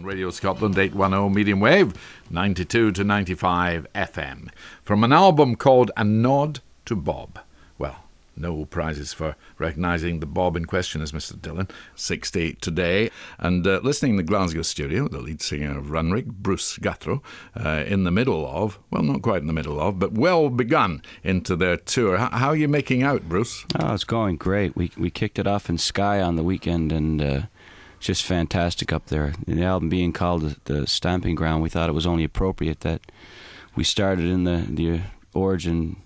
on Radio Scotland 810 medium wave, 92 to 95 FM. From an album called A Nod to Bob. Well, no prizes for recognising the Bob in question as Mr. Dylan, 68 today. And listening in the Glasgow studio, the lead singer of Runrig, Bruce Guthro, in the middle of, well, not quite in the middle of, but well begun into their tour. How are you making out, Bruce? Oh, it's going great. We kicked it off in Skye on the weekend, and it's just fantastic up there. The album being called The Stamping Ground, we thought it was only appropriate that we started in the origin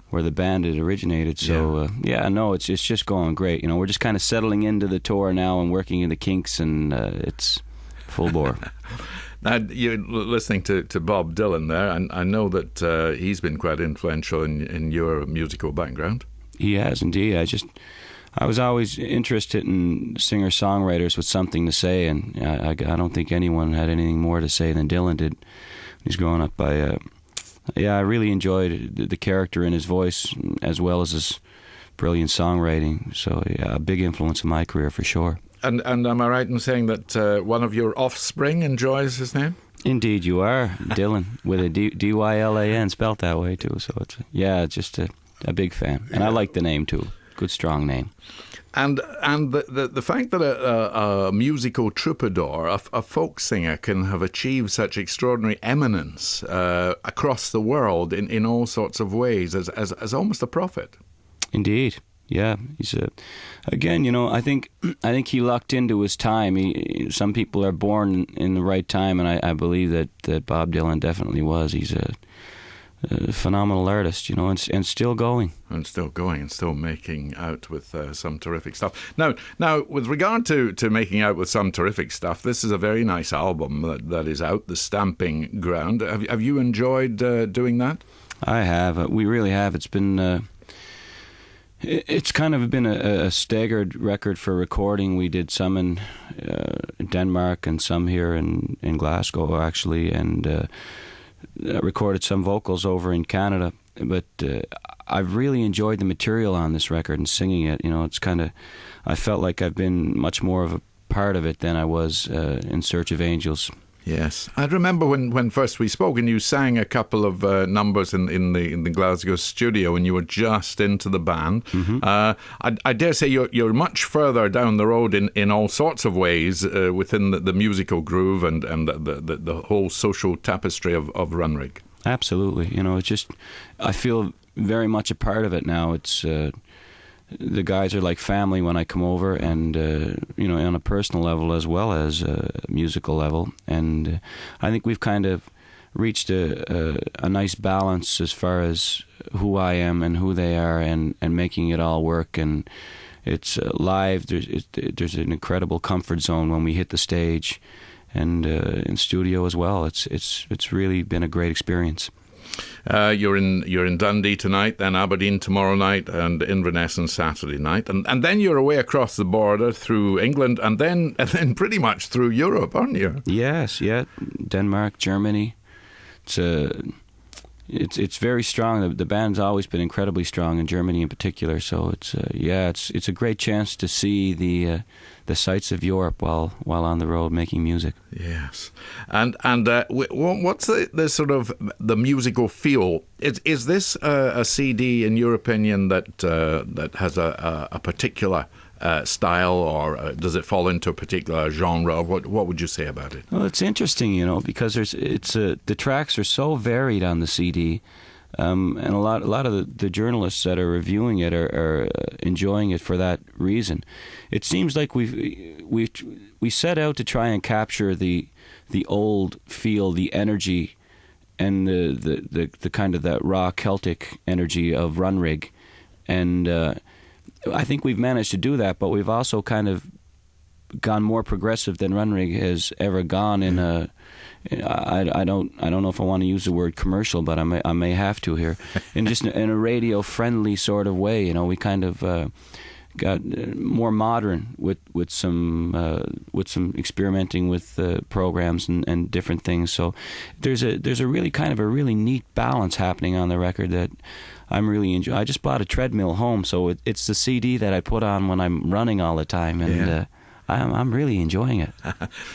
where the band had originated. So, it's just going great. You know, we're just kind of settling into the tour now and working in the kinks, and it's full bore. Now, you're listening to Bob Dylan there, and I know that he's been quite influential in your musical background. He has, indeed. I was always interested in singer-songwriters with something to say, and I don't think anyone had anything more to say than Dylan did. He's growing up I really enjoyed the character in his voice as well as his brilliant songwriting. So, a big influence in my career for sure. And am I right in saying that one of your offspring enjoys his name? Indeed, you are. Dylan, with a D-Y-L-A-N spelt that way too. So, it's just a big fan. And I like the name too. Good, strong name. And the fact that a musical troubadour, a folk singer, can have achieved such extraordinary eminence across the world in all sorts of ways as almost a prophet. Indeed. Yeah, he's again. You know, I think he lucked into his time. Some people are born in the right time, and I believe that Bob Dylan definitely was. He's a phenomenal artist, you know, and still going. And still making out with some terrific stuff. Now, with regard to making out with some terrific stuff, this is a very nice album that is out, The Stamping Ground. Have you enjoyed doing that? I have. We really have. It's been... It's kind of been a staggered record for recording. We did some in Denmark and some here in Glasgow, actually, and recorded some vocals over in Canada. But I've really enjoyed the material on this record and singing it. You know, it's kind of... I felt like I've been much more of a part of it than I was in Search of Angels. Yes, I remember when first we spoke, and you sang a couple of numbers in the Glasgow studio, and you were just into the band. Mm-hmm. I dare say you're much further down the road in all sorts of ways within the musical groove and the whole social tapestry of Runrig. Absolutely, you know, it's just I feel very much a part of it now. It's the guys are like family when I come over, and you know, on a personal level as well as a musical level. And I think we've kind of reached a nice balance as far as who I am and who they are, and making it all work. And it's live. There's an incredible comfort zone when we hit the stage, and in studio as well. It's really been a great experience. You're in Dundee tonight, then Aberdeen tomorrow night, and Inverness on Saturday night, and then you're away across the border through England, and then pretty much through Europe, aren't you? Yes, yeah, Denmark, Germany. It's very strong. The band's always been incredibly strong in Germany in particular. So it's a great chance to see the sights of Europe while on the road making music. Yes, and what's the sort of the musical feel? Is this a CD, in your opinion, that has a particular style, or does it fall into a particular genre? What would you say about it? Well, it's interesting, you know, because the tracks are so varied on the CD, and a lot of the journalists that are reviewing it are enjoying it for that reason. It seems like we set out to try and capture the old feel, the energy, and the kind of that raw Celtic energy of Runrig, and I think we've managed to do that, but we've also kind of gone more progressive than Runrig has ever gone in a... I don't know if I want to use the word commercial, but I may have to here. In a radio friendly sort of way, you know, we kind of got more modern with some experimenting with programs and different things. So there's a really kind of a really neat balance happening on the record that I'm really enjoying. I just bought a treadmill home, so it's the CD that I put on when I'm running all the time, and I'm really enjoying it.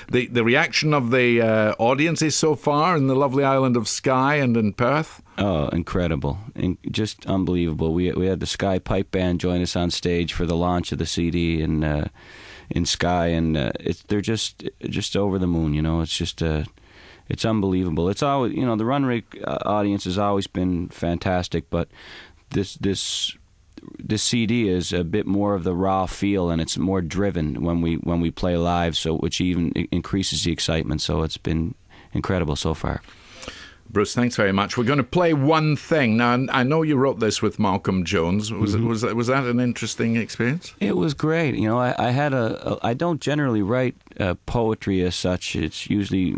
The reaction of the audiences so far in the lovely island of Skye and in Perth? Oh, incredible. Just unbelievable. We had the Skye Pipe Band join us on stage for the launch of the CD in Skye, and they're just over the moon, you know. It's just it's unbelievable. It's always, you know, the Runrig audience has always been fantastic, but this CD is a bit more of the raw feel, and it's more driven when we play live, so which even increases the excitement. So it's been incredible so far. Bruce, thanks very much. We're going to play one thing. Now, I know you wrote this with Malcolm Jones. Was that an interesting experience? It was great. You know, I don't generally write poetry as such. It's usually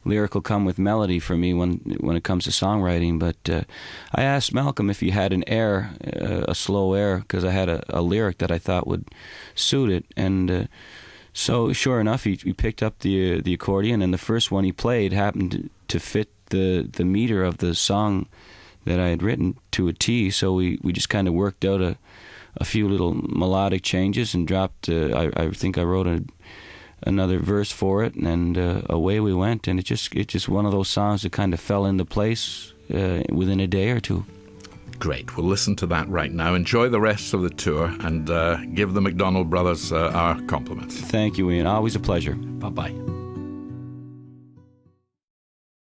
lyrical come with melody for me when it comes to songwriting. But I asked Malcolm if he had an air, a slow air, because I had a lyric that I thought would suit it. And so, sure enough, he picked up the accordion, and the first one he played happened to fit the meter of the song that I had written to a T. So we just kind of worked out a few little melodic changes and dropped. I think I wrote another verse for it, and away we went. And it's just one of those songs that kind of fell into place within a day or two. Great. We'll listen to that right now. Enjoy the rest of the tour, and give the MacDonald brothers our compliments. Thank you, Iain. Always a pleasure. Bye-bye.